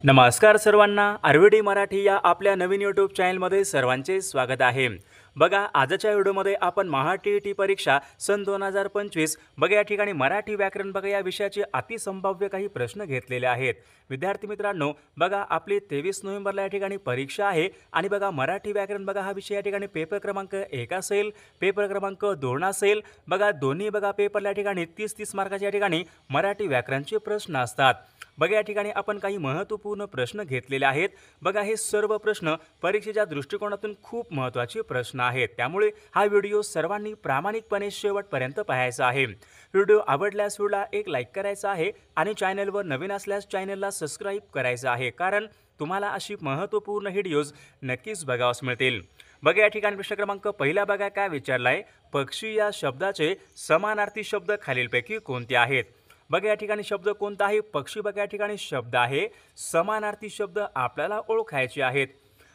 नमस्कार सर्वांना, आरवीडी मराठी या आपल्या नवीन यूट्यूब चॅनलमध्ये सर्वांचे स्वागत आहे। बघा, आजच्या व्हिडिओमध्ये आपण महा-टी परीक्षा सन 2025 बघा या ठिकाणी मराठी व्याकरण बघा या विषयाचे अतिसंभाव्य काही प्रश्न घेतलेले आहेत। विद्यार्थी मित्रांनो, बघा आपली 23 नोव्हेंबरला या ठिकाणी परीक्षा आहे आणि बघा मराठी व्याकरण बघा हा विषय या ठिकाणी पेपर क्रमांक 1 असेल, पेपर क्रमांक 2 असेल। बघा दोन्ही बघा पेपरला या ठिकाणी 30-30 मार्काच्या या ठिकाणी मराठी व्याकरणचे प्रश्न असतात। बघा या ठिकाणी आपण काही महत्त्वपूर्ण प्रश्न घेतलेले आहेत। बघा हे सर्व प्रश्न परीक्षेच्या दृष्टिकोनातून खूप महत्त्वाचे प्रश्न आहेत, त्यामुळे हा व्हिडिओ सर्वांनी प्रामाणिकपणे शेवटपर्यंत पाहायचा आहे। व्हिडिओ आवडल्यास व्हिडिओला एक लाईक करायचा आहे आणि चॅनलवर नवीन असल्यास चॅनलला सबस्क्राईब करायचं आहे, कारण तुम्हाला अशी महत्त्वपूर्ण व्हिडिओज नक्कीच बघावयास मिळतील। बघा या ठिकाणी प्रश्न क्रमांक पहिला बघा काय विचारलाय, पक्षी या शब्दाचे समानार्थी शब्द खालीलपैकी कोणते आहेत। बघा या ठिकाणी शब्द कोणता आहे, पक्षी बघा या ठिकाणी शब्द आहे, समानार्थी शब्द आपल्याला ओळखायचे आहेत।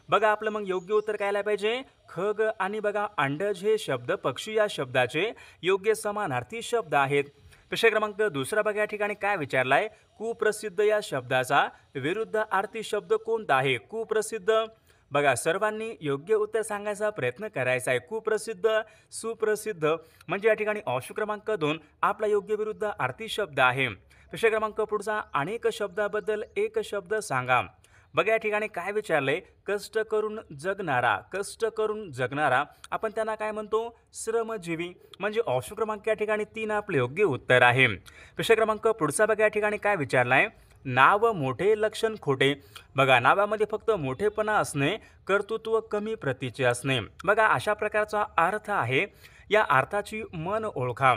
बघा आपलं मग योग्य उत्तर काय आलं पाहिजे, खग आणि बघा अंडज हे शब्द पक्षी या शब्दाचे योग्य समानार्थी शब्द आहेत। प्रश्न क्रमांक दुसरा बघा या ठिकाणी काय विचारलाय, कुप्रसिद्ध या शब्दाचा विरुद्धार्थी शब्द कोणता आहे। कुप्रसिद्ध बघा सर्वांनी योग्य उत्तर सांगायचा प्रयत्न करायचा आहे। कुप्रसिद्ध, सुप्रसिद्ध म्हणजे या ठिकाणी ऑप्शन क्रमांक 2 आपला योग्य विरुद्धार्थी शब्द आहे। प्रश्न क्रमांक पुढचा, अनेक शब्दाबद्दल एक शब्द सांगा। बघा या ठिकाणी काय विचारले, कष्ट करून जगणारा, कष्ट करून जगणारा आपण त्यांना काय म्हणतो, श्रमजीवी म्हणजे ऑप्शन क्रमांक या ठिकाणी 3 आपले योग्य उत्तर आहे। प्रश्न क्रमांक पुढचा बघा या ठिकाणी काय विचारलाय, नाव मोठे लक्षण खोटे। बघा नावामध्ये फक्त मोठेपणा असणे, कर्तृत्व कमी प्रतीचे असणे, बघा अशा प्रकारचा अर्थ आहे। या अर्थाची मन ओळखा।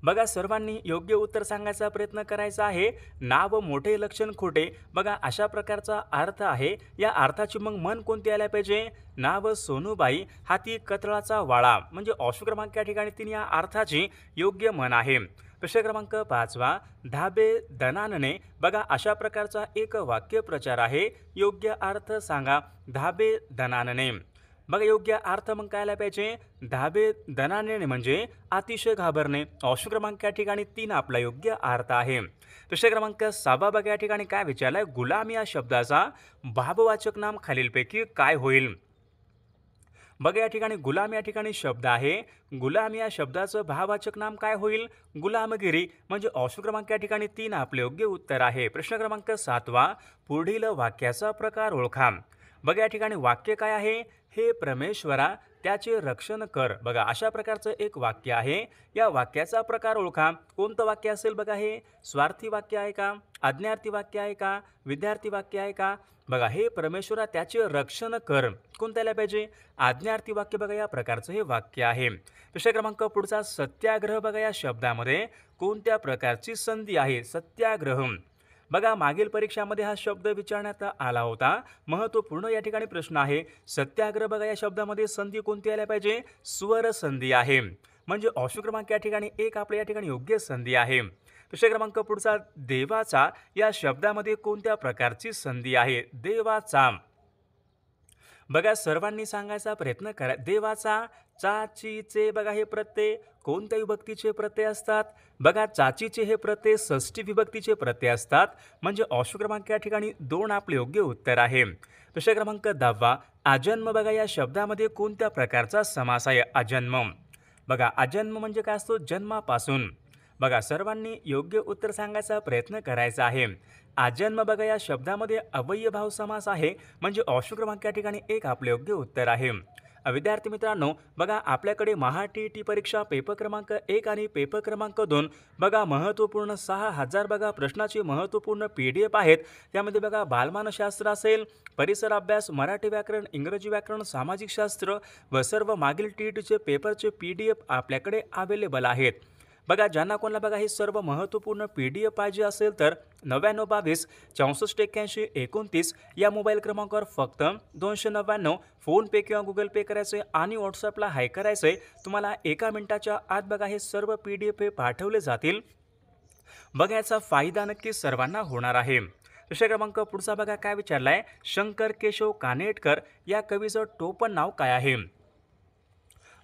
बघा सर्वांनी योग्य उत्तर सांगायचा प्रयत्न करायचा आहे। नाव मोठे लक्षण खोटे, बघा अशा प्रकारचा अर्थ आहे। या अर्थाची मग मन कोणती आल्या पाहिजे, नाव सोनूबाई हाती कतळाचा वाळा म्हणजे ऑप्शन क्रमांक या ठिकाणी 3 या अर्थाची योग्य मन आहे। प्रश्न क्रमांक 5वा, धाबे दणानने, बघा अशा प्रकारचा एक वाक्य प्रचार आहे, योग्य अर्थ सांगा। धाबे दणानने, बघा योग्य अर्थ मग काय आला पाहिजे, धाबे दणानने म्हणजे अतिशय घाबरणे, ऑप्शन क्रमांक या ठिकाणी 3 आपला योग्य अर्थ आहे। प्रश्न क्रमांक 6 बघा या ठिकाणी काय विचारलाय, गुलाम या शब्दाचा भाववाचक नाम खालीलपैकी काय होईल। बघा या ठिकाणी गुलाम या ठिकाणी शब्द आहे, गुलाम या शब्दाचं भाववाचक नाम काय होईल, गुलामगिरी म्हणजे ऑप्शन क्रमांक या ठिकाणी 3 आपले योग्य उत्तर आहे। प्रश्न क्रमांक 7वा, पुढील वाक्याचा प्रकार ओळखा। बघा या ठिकाणी वाक्य काय आहे, हे परमेश्वरा त्याचे रक्षण कर, बघा अशा प्रकारचं एक वाक्य आहे। या वाक्याचा प्रकार ओळखा, कोणतं वाक्य असेल बघा, हे स्वार्थी वाक्य आहे का, आज्ञार्थी वाक्य आहे का, विद्यार्थी वाक्य आहे का। बघा हे परमेश्वरा त्याचे रक्षण कर, कोणत्या आल्या पाहिजे, आज्ञार्थी वाक्य बघा या प्रकारचं हे वाक्य आहे। प्रश्न क्रमांक पुढचा, सत्याग्रह बघा या शब्दामध्ये कोणत्या प्रकारची संधी आहे, सत्याग्रह। बघा मागील परीक्षामध्ये हा शब्द विचारण्यात आला होता, महत्त्वपूर्ण या ठिकाणी प्रश्न आहे। सत्याग्रह बघा या शब्दामध्ये संधी कोणती आल्या पाहिजे, स्वर संधी आहे, म्हणजे ऑप्शन क्रमांक या ठिकाणी 1 आपल्या या ठिकाणी योग्य संधी आहे। प्रश्न क्रमांक पुढचा, देवाचा या शब्दामध्ये कोणत्या प्रकारची संधी आहे, देवाचा। बघा सर्वांनी सांगायचा प्रयत्न करा, देवाचा, चाचीचे बघा हे प्रत्यय कोणत्या विभक्तीचे प्रत्यय असतात, बघा चाचीचे हे प्रत्यय षष्ठी विभक्तीचे प्रत्यय असतात, म्हणजे ऑप्शन क्रमांक या ठिकाणी 2 आपले योग्य उत्तर आहे। प्रश्न क्रमांक 10वा, अजन्म बघा या शब्दामध्ये कोणत्या प्रकारचा समास आहे, अजन्म। बघा अजन्म म्हणजे काय असतो, जन्मापासून, बघा सर्वांनी योग्य उत्तर सांगायचा प्रयत्न करायचा आहे। अजन्म बघा या शब्दामध्ये अव्ययभाव समास आहे, म्हणजे ऑप्शन क्रमांक या ठिकाणी 1 आपले योग्य उत्तर आहे। विद्यार्थी मित्रांनो, बघा आपल्याकडे महा-टी परीक्षा पेपर क्रमांक 1 आणि पेपर क्रमांक 2 बघा महत्त्वपूर्ण 6000 बघा प्रश्नाचे महत्त्वपूर्ण PDF आहेत। त्यामध्ये बघा बालमानसशास्त्र असेल, परिसर अभ्यास, मराठी व्याकरण, इंग्रजी व्याकरण, सामाजिक शास्त्र व सर्व मागील टीईटीचे पेपरचे PDF आपल्याकडे अवेलेबल आहेत। बघा ज्यांना कोणाला बघा हे सर्व महत्त्वपूर्ण PDF पाहिजे असेल तर 9922 64 81 29 या मोबाईल क्रमांकावर फक्त 299 फोनपे किंवा गुगल पे करायचे आणि व्हॉट्सअपला हाय करायचे। तुम्हाला 1 मिनिटाच्या आत बघा हे सर्व PDF हे पाठवले जातील। बघा याचा फायदा नक्की सर्वांना होणार आहे। प्रश्न क्रमांक पुढचा बघा काय विचारलाय, शंकर केशव कानेटकर या कवीचं टोपण नाव काय आहे।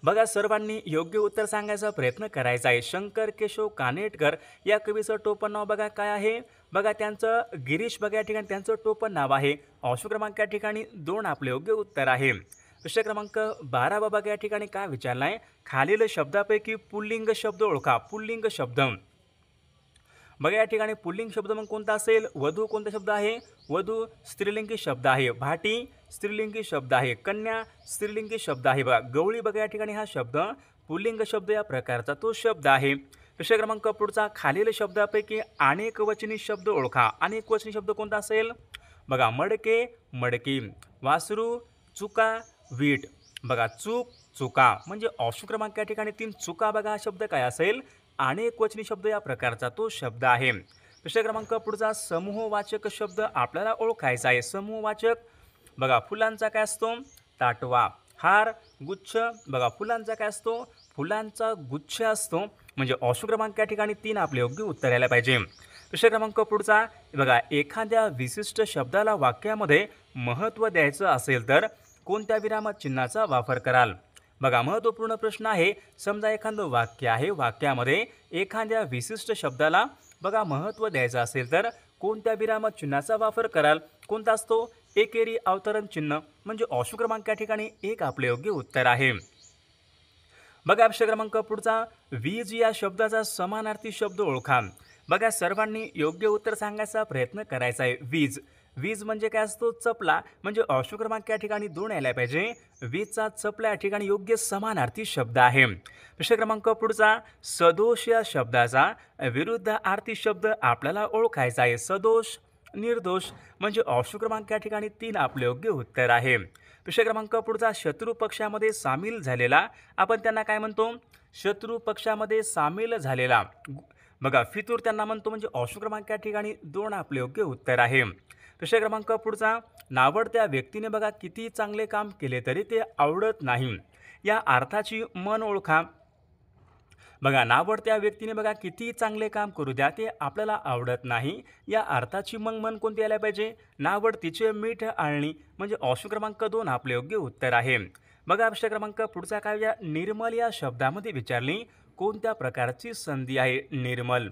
बघा सर्वांनी योग्य उत्तर सांगायचा प्रयत्न करायचा आहे. शंकर केशव कानेटकर या कवीचं टोपण नाव बघा काय आहे? बघा त्यांचं गिरीश बघा या ठिकाणी त्यांचं टोपण नाव आहे. ऑप्शन क्रमांक या ठिकाणी 2 आपले योग्य उत्तर आहे. प्रश्न क्रमांक 12 बघा या ठिकाणी काय विचारलं आहे? खालील शब्दापैकी पुल्लिंग शब्द ओळखा. पुल्लिंग शब्द बघा या ठिकाणी पुल्लिंग शब्द मग कोणता असेल? वधू कोणता शब्द आहे? वधू स्त्रीलिंगी शब्द आहे. भाटी स्त्रीलिंगी शब्द आहे. कन्या स्त्रीलिंगी शब्द आहे. बघा गवळी बघा या ठिकाणी हा शब्द पुल्लिंग शब्द या प्रकारचा तो शब्द आहे. प्रश्न क्रमांक पुढचा खालील शब्दापैकी अनेक वचनी शब्द ओळखा. अनेक वचनी शब्द कोणता असेल? बघा मडके मडकी, वासरू चुका वीट. बघा चूक चुका म्हणजे ऑप्शन क्रमांक या ठिकाणी 3 चुका बघा हा शब्द काय असेल? अनेक वचनी शब्द या प्रकारचा तो शब्द आहे. प्रश्न क्रमांक पुढचा समूहवाचक शब्द आपल्याला ओळखायचा आहे. समूहवाचक बघा फुलांचा काय असतो? ताटवा. हार गुच्छ बघा फुलांचा काय असतो? फुलांचा गुच्छ असतो. म्हणजे ऑप्शन क्रमांक या ठिकाणी 3 आपले योग्य उत्तर यायला पाहिजे. प्रश्न क्रमांक पुढचा बघा एखाद्या विशिष्ट शब्दाला वाक्यामध्ये महत्त्व द्यायचं असेल तर कोणत्या विरामत चिन्हाचा वापर कराल? बघा महत्त्वपूर्ण प्रश्न आहे. समजा एखादं वाक्य आहे, वाक्यामध्ये एखाद्या विशिष्ट शब्दाला बघा महत्त्व द्यायचं असेल तर कोणत्या विरामत चिन्हाचा वापर कराल? कोणता असतो? एकेरी अवतरण चिन्ह म्हणजे ऑप्शन क्रमांक या ठिकाणी 1 आपले योग्य उत्तर आहे. बघा प्रश्न क्रमांक पुढचा वीज या शब्दाचा समानार्थी शब्द ओळखा. बघा सर्वांनी योग्य उत्तर सांगायचा प्रयत्न करायचा आहे. वीज वीज म्हणजे काय असतो? चपला. म्हणजे ऑप्शन क्रमांक या ठिकाणी 2 यायला पाहिजे. वीजचा चपला या ठिकाणी योग्य समानार्थी शब्द आहे. प्रश्न क्रमांक पुढचा सदोष या शब्दाचा विरुद्धार्थी शब्द आपल्याला ओळखायचा आहे. सदोष निर्दोष म्हणजे ऑप्शन क्रमांक या ठिकाणी 3 आपले योग्य उत्तर आहे. प्रश्न क्रमांक पुढचा शत्रू पक्षामध्ये सामील झालेला आपण त्यांना काय म्हणतो? शत्रू पक्षामध्ये सामील झालेला बघा फितूर त्यांना म्हणतो. म्हणजे ऑप्शन क्रमांक या ठिकाणी 2 आपले योग्य उत्तर आहे. प्रश्न क्रमांक पुढचा नावडत्या व्यक्तीने बघा किती चांगले काम केले तरी ते आवडत नाही या अर्थाची मन ओळखा. बघा नावडत्या व्यक्तीने बघा किती चांगले काम करू द्या ते आपल्याला आवडत नाही या अर्थाची मग मन कोणती यायला पाहिजे? नावडतीचे मीठ आळणी म्हणजे ऑप्शन क्रमांक 2 आपले योग्य उत्तर आहे. बघा प्रश्न क्रमांक पुढचा काय या निर्मल या शब्दामध्ये विचारली कोणत्या प्रकारची संधी आहे? निर्मल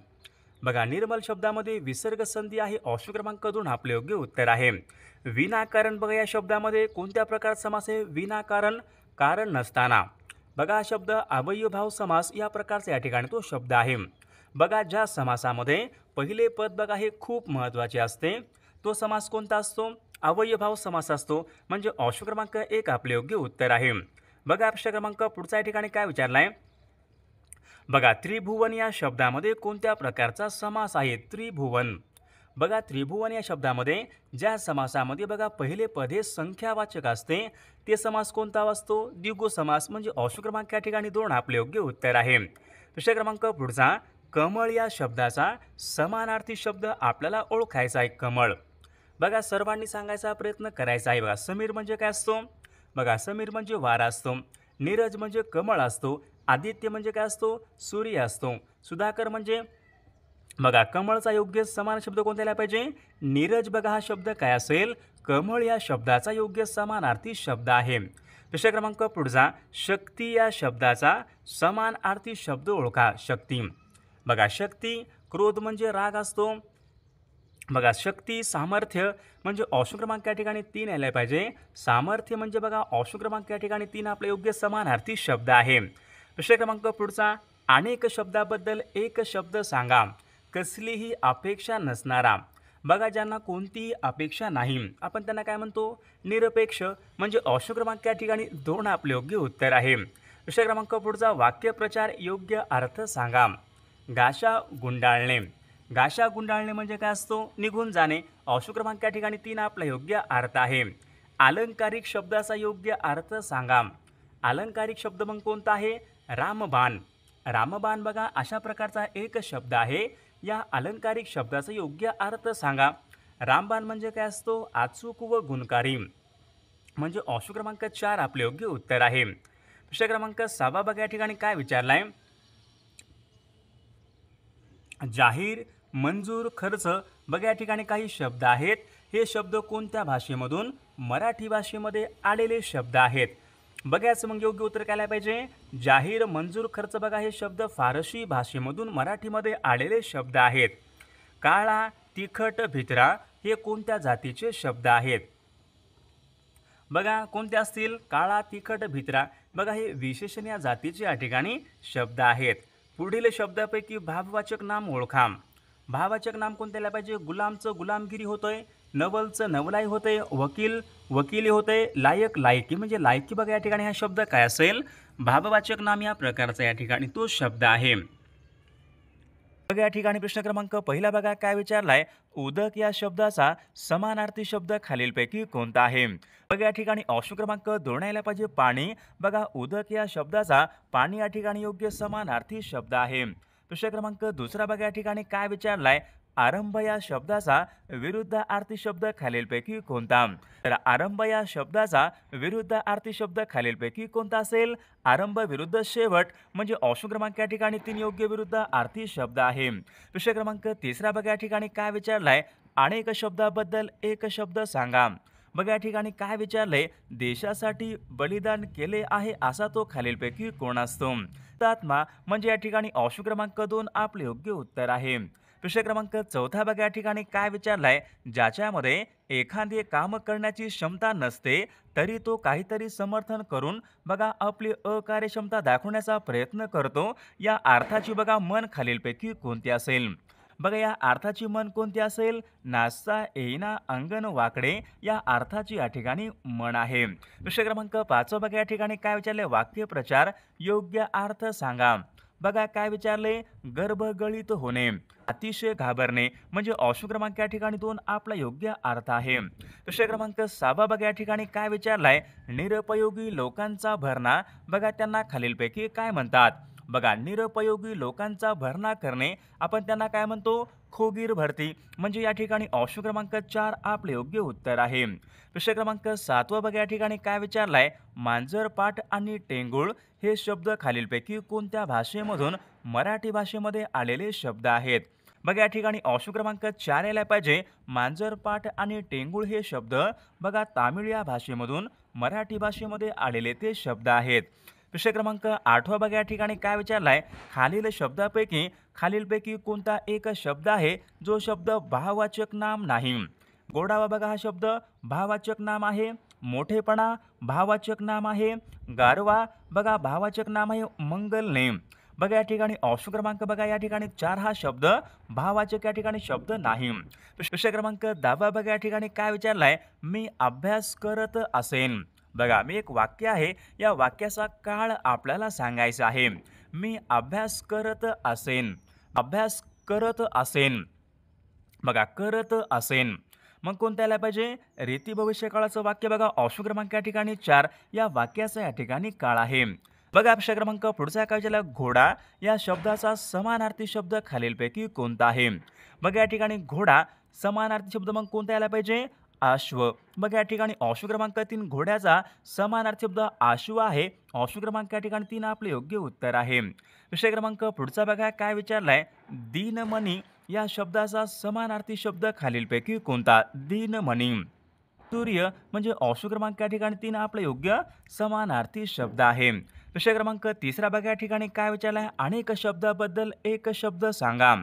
बघा निर्मल शब्दामध्ये विसर्ग संधी आहे. ऑप्शन क्रमांक 2 आपले योग्य उत्तर आहे. विनाकारण बघा या शब्दामध्ये कोणत्या प्रकारचा समास आहे? विनाकारण कारण नसताना. बघा हा शब्द अवयभाव समास या प्रकारचा या ठिकाणी तो शब्द आहे. बघा ज्या समासामध्ये पहिले पद बघा हे खूप महत्त्वाचे असते तो समास कोणता असतो? अवयभाव समास असतो. म्हणजे ऑप्शन क्रमांक 1 आपले योग्य उत्तर आहे. बघा प्रश्न क्रमांक पुढचा या ठिकाणी काय विचारला आहे? बघा त्रिभुवन या शब्दामध्ये कोणत्या प्रकारचा समास आहे? त्रिभुवन बघा त्रिभुवन या शब्दामध्ये ज्या समासामध्ये बघा पहिले पद हे संख्यावाचक असते ते समास कोणता असतो? द्विगु समास. म्हणजे ऑप्शन क्रमांक या ठिकाणी 2 आपले योग्य उत्तर आहे. प्रश्न क्रमांक पुढचा कमळ या शब्दाचा समानार्थी शब्द आपल्याला ओळखायचा आहे. कमळ बघा सर्वांनी सांगायचा प्रयत्न करायचा आहे. बघा समीर म्हणजे काय असतो? बघा समीर म्हणजे वारा असतो. नीरज म्हणजे कमळ असतो. आदित्य म्हणजे काय असतो? सूर्य असतो. सुधाकर म्हणजे बघा कमळचा योग्य समान शब्द कोणता यायला पाहिजे? नीरज बघा हा शब्द काय असेल? कमळ या शब्दाचा योग्य समानार्थी शब्द आहे. प्रश्न क्रमांक पुढचा शक्ती या शब्दाचा समानार्थी शब्द ओळखा. शक्ती बघा शक्ती क्रोध म्हणजे राग असतो. बघा शक्ती सामर्थ्य म्हणजे ऑप्शन क्रमांक या ठिकाणी 3 यायला पाहिजे. सामर्थ्य म्हणजे बघा ऑप्शन क्रमांक या ठिकाणी 3 आपले योग्य समानार्थी शब्द आहे. प्रश्न क्रमांक पुढचा अनेक शब्दाबद्दल एक शब्द सांगा. कसलीही अपेक्षा नसणारा बघा ज्यांना कोणतीही अपेक्षा नाही आपण त्यांना काय म्हणतो? निरपेक्ष. म्हणजे ऑप्शन क्रमांक या ठिकाणी 2 आपले योग्य उत्तर आहे. प्रश्न क्रमांक पुढचा वाक्यप्रचार योग्य अर्थ सांगा. गाशा गुंडाळणे गाशा गुंडाळणे म्हणजे काय असतो? निघून जाणे. ऑप्शन क्रमांक या ठिकाणी 3 आपला योग्य अर्थ आहे. अलंकारिक शब्दाचा योग्य अर्थ सांगा. अलंकारिक शब्द मग कोणता आहे? रामबाण. रामबाण बघा अशा प्रकारचा एक शब्द आहे. या अलंकारिक शब्दाचा योग्य अर्थ सांगा. रामबाण म्हणजे काय असतो? अचूक व गुणकारी. म्हणजे ऑप्शन क्रमांक 4 आपले योग्य उत्तर आहे. प्रश्न क्रमांक 6 बघा या ठिकाणी काय विचारला आहे? जाहीर मंजूर खर्च बघा या ठिकाणी काही शब्द आहेत. हे शब्द कोणत्या भाषेमधून? मराठी भाषेमध्ये आलेले शब्द आहेत. बघायचं मग योग्य उत्तर काय आलं पाहिजे? जाहीर मंजूर खर्च. बघा हे शब्द फारसी भाषेमधून मराठीमध्ये आलेले शब्द आहेत. काळा, तिखट, भित्रा हे कोणत्या जातीचे शब्द आहेत? बघा कोणते असतील? काळा, तिखट, भित्रा. बघा हे विशेषण या जातीचे या ठिकाणी शब्द आहेत. पुढील शब्दापैकी भाववाचक नाम ओळखा. भाववाचक नाम कोणते आले पाहिजे? गुलामचं गुलामगिरी होतंय, नवलचं नवलाई होते, वकील वकिली होते, लायक लायकी म्हणजे लायकी. बघा या ठिकाणी हा शब्द काय असेल? भाववाचक नाम या प्रकारचा या ठिकाणी तो शब्द आहे. बघा या ठिकाणी प्रश्न क्रमांक पहिला बघा काय विचारलाय? उदक या शब्दाचा समानार्थी शब्द खालीलपैकी कोणता आहे? बघा या ठिकाणी ऑप्शन क्रमांक 2 यायला पाहिजे पाणी. बघा उदक या शब्दाचा पाणी या ठिकाणी योग्य समानार्थी शब्द आहे. प्रश्न क्रमांक दुसरा बघा या ठिकाणी काय विचारलाय? आरंभ या शब्दाचा विरुद्धार्थी शब्द खालीलपैकी कोणता? तर आरंभ या शब्दाचा विरुद्धार्थी शब्द खालीलपैकी कोणता असेल? आरंभ विरुद्ध शेवट म्हणजे ऑप्शन क्रमांक या ठिकाणी 3 योग्य विरुद्धार्थी शब्द आहे. प्रश्न क्रमांक तिसरा बघा या ठिकाणी काय विचारलाय? अनेक शब्दाबद्दल एक शब्द सांगा. बघा या ठिकाणी काय विचारले? देशासाठी बलिदान केले आहे असा तो खालीलपैकी कोण असतो? हुतात्मा म्हणजे या ठिकाणी ऑप्शन क्रमांक 2 आपले योग्य उत्तर आहे. प्रश्न क्रमांक चौथा बघा या ठिकाणी काय विचारलाय? ज्याच्यामध्ये एखादे काम करण्याची क्षमता नसते तरी तो काहीतरी समर्थन करून बघा आपली अकार्यक्षमता दाखवण्याचा प्रयत्न करतो, या अर्थाची बघा मन खालीलपैकी कोणती असेल? बघा या अर्थाची मन कोणती असेल? नाचता येईना अंगण वाकडे या अर्थाची या ठिकाणी मन आहे. प्रश्न क्रमांक 5 बघा या ठिकाणी काय विचारले? वाक्यप्रचार योग्य अर्थ सांगा. बघा काय विचारले? गर्भगळित होणे, अतिशय घाबरणे म्हणजे ऑप्शन क्रमांक या ठिकाणी 2 आपला योग्य अर्थ आहे. प्रश्न क्रमांक 6 बघा या ठिकाणी काय विचारलाय? निरुपयोगी लोकांचा भरणा. बघा त्यांना खालीलपैकी काय म्हणतात? बघा निरुपयोगी लोकांचा भरणा करणे आपण त्यांना काय म्हणतो? खोगीर भरती म्हणजे या ठिकाणी ऑप्शन क्रमांक 4 आपले योग्य उत्तर आहे. प्रश्न क्रमांक 7 बघा या ठिकाणी काय विचारलाय? मांजरपाट आणि टेंगुळ हे शब्द खालीलपैकी कोणत्या भाषेमधून मराठी भाषेमध्ये आलेले शब्द आहेत? बघा या ठिकाणी ऑप्शन क्रमांक 4 यायला पाहिजे. मांजरपाट आणि टेंगुळ हे शब्द बघा तामिळ या भाषेमधून मराठी भाषेमध्ये आलेले ते शब्द आहेत. प्रश्न क्रमांक 8 बघा या ठिकाणी काय विचारलाय? खालीलपैकी कोणता एक शब्द आहे जो शब्द भाववाचक नाम नाही? गोडावा बघा हा शब्द भाववाचक नाम आहे. मोठेपणा भाववाचक नाम आहे. गारवा बघा भाववाचक नाम आहे. मंगलने बघा या ठिकाणी ऑप्शन क्रमांक बघा या ठिकाणी 4 हा शब्द भाववाचक या ठिकाणी शब्द नाही. प्रश्न क्रमांक 10 बघा या ठिकाणी काय विचारलाय? मी अभ्यास करत असेन. बघा मी एक वाक्य आहे, या वाक्याचा काळ आपल्याला सांगायचा आहे. मी अभ्यास करत असेन. अभ्यास करत असेन बघा करत असेन मग कोणत्या आला पाहिजे? रीती भविष्यकाळाचं वाक्य बघा ऑप्शन क्रमांक या ठिकाणी 4 या वाक्याचा या ठिकाणी काळ आहे. बघा प्रश्न क्रमांक पुढचा काय विचारला? घोडा या शब्दाचा समानार्थी शब्द खालीलपैकी कोणता आहे? बघा या ठिकाणी घोडा समानार्थी शब्द मग कोणता यायला पाहिजे? अश्व. बघा या ठिकाणी ऑप्शन क्रमांक 3 घोड्याचा समानार्थी शब्द अश्व आहे. ऑप्शन क्रमांक या ठिकाणी 3 आपले योग्य उत्तर आहे. विषय क्रमांक पुढचा बघा काय विचारलाय? दीनमणी या शब्दाचा समानार्थी शब्द खालीलपैकी कोणता? दीनमणी. सूर्य म्हणजे ऑप्शन क्रमांक या ठिकाणी 3 आपले योग्य समानार्थी शब्द आहे. विषय क्रमांक तिसरा बघा या ठिकाणी काय विचारलाय? अनेक शब्दाबद्दल एक शब्द सांगा.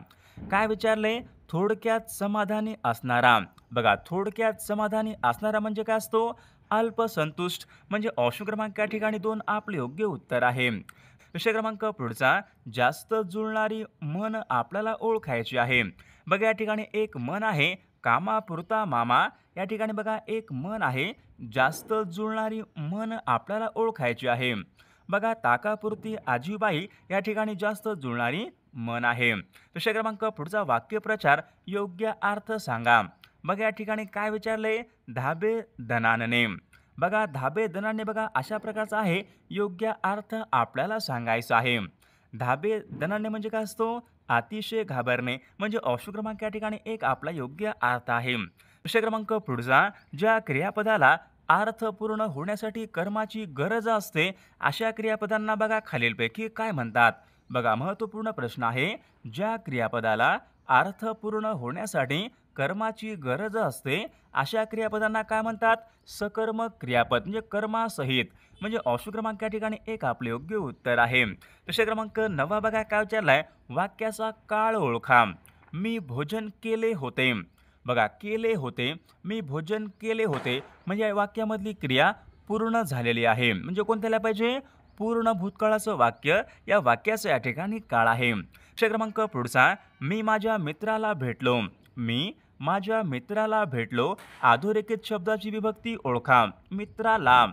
काय विचारले? थोडक्यात समाधानी असणारा. बघा थोडक्यात समाधानी असणारा म्हणजे काय असतो? अल्पसंतुष्ट म्हणजे ऑप्शन क्रमांक या ठिकाणी 2 आपले योग्य उत्तर आहे. विषय क्रमांक पुढचा जास्त जुळणारी म्हण आपल्याला ओळखायची आहे. बघा या ठिकाणी एक म्हण आहे कामापुरता मामा. या ठिकाणी बघा एक म्हण आहे जास्त जुळणारी म्हण आपल्याला ओळखायची आहे. बघा ताकापुरती आजीबाई या ठिकाणी जास्त जुळणारी म्हण आहे. विषय क्रमांक पुढचा वाक्यप्रचार योग्य अर्थ सांगा. बघा या ठिकाणी काय विचारले? धाबे दणानने. बघा धाबे दणानने बघा अशा प्रकारचा आहे योग्य अर्थ आपल्याला सांगायचा आहे. धाबे दणानने म्हणजे काय असतो? अतिशय घाबरणे म्हणजे ऑप्शन क्रमांक या ठिकाणी 1 आपला योग्य अर्थ आहे. विषय क्रमांक पुढचा ज्या क्रियापदाला अर्थ पूर्ण होण्यासाठी कर्माची गरज असते अशा क्रियापदांना बघा खालीलपैकी काय म्हणतात? बघा महत्त्वपूर्ण प्रश्न आहे. ज्या क्रियापदाला अर्थ पूर्ण होण्यासाठी कर्माची गरज असते अशा क्रियापदांना काय म्हणतात? सकर्मक क्रियापद म्हणजे कर्मासहित. म्हणजे ऑप्शन क्रमांक या ठिकाणी एक आपले योग्य उत्तर आहे. प्रश्न क्रमांक 9 बघा काय विचारलाय, वाक्याचा काळ ओळखा. मी भोजन केले होते. बघा केले होते, मी भोजन केले होते म्हणजे या वाक्यामधली क्रिया पूर्ण झालेली आहे. म्हणजे कोणत्याला पाहिजे? पूर्ण भूतकाळाचं वाक्य या वाक्याचं या ठिकाणी काळ आहे. प्रश्न क्रमांक पुढचा, मी माझ्या मित्राला भेटलो. मी माझ्या मित्राला भेटलो. अधोरेखित शब्दाची विभक्ती ओळखा. मित्राला,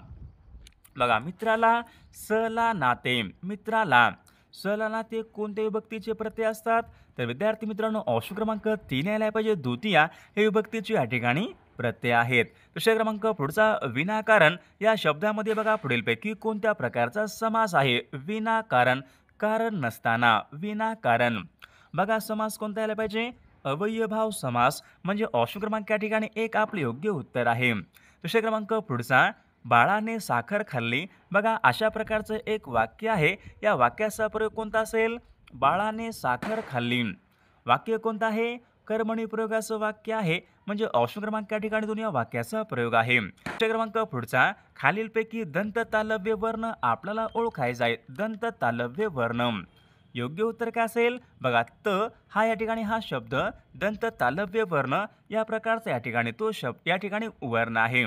बघा मित्राला सला नाते. मित्राला सला नाते कोणत्या विभक्तीचे प्रत्यय असतात? तर विद्यार्थी मित्रांनो ऑप्शन क्रमांक 3 यायला पाहिजे. द्वितीया हे विभक्तीचे या ठिकाणी प्रत्यय आहेत. प्रश्न क्रमांक पुढचा, विनाकारण या शब्दामध्ये बघा पुढीलपैकी कोणत्या प्रकारचा समास आहे? विनाकारण, कारण नसताना. विनाकारण बघा समास कोणता यायला पाहिजे? अवयभाव समास. म्हणजे ऑप्शन क्रमांक या ठिकाणी एक आपले योग्य उत्तर आहे. प्रश्न क्रमांक पुढचा, बाळाने साखर खाल्ली. बघा अशा प्रकारचं एक वाक्य आहे. या वाक्याचा प्रयोग कोणता असेल? बाळाने साखर खाल्ली. वाक्य कोणतं आहे? कर्मणी प्रयोगाचं वाक्य आहे. म्हणजे ऑप्शन क्रमांक या ठिकाणी दोन या वाक्याचा प्रयोग आहे. प्रश्न क्रमांक पुढचा, खालीलपैकी दंत तालव्य वर्ण आपल्याला ओळखायचा आहे. दंत तालव्य वर्ण योग्य उत्तर काय असेल? बघा त हा या ठिकाणी हा शब्द दंत तालव्य वर्ण या प्रकारचा या ठिकाणी तो शब्द या ठिकाणी वर्ण आहे.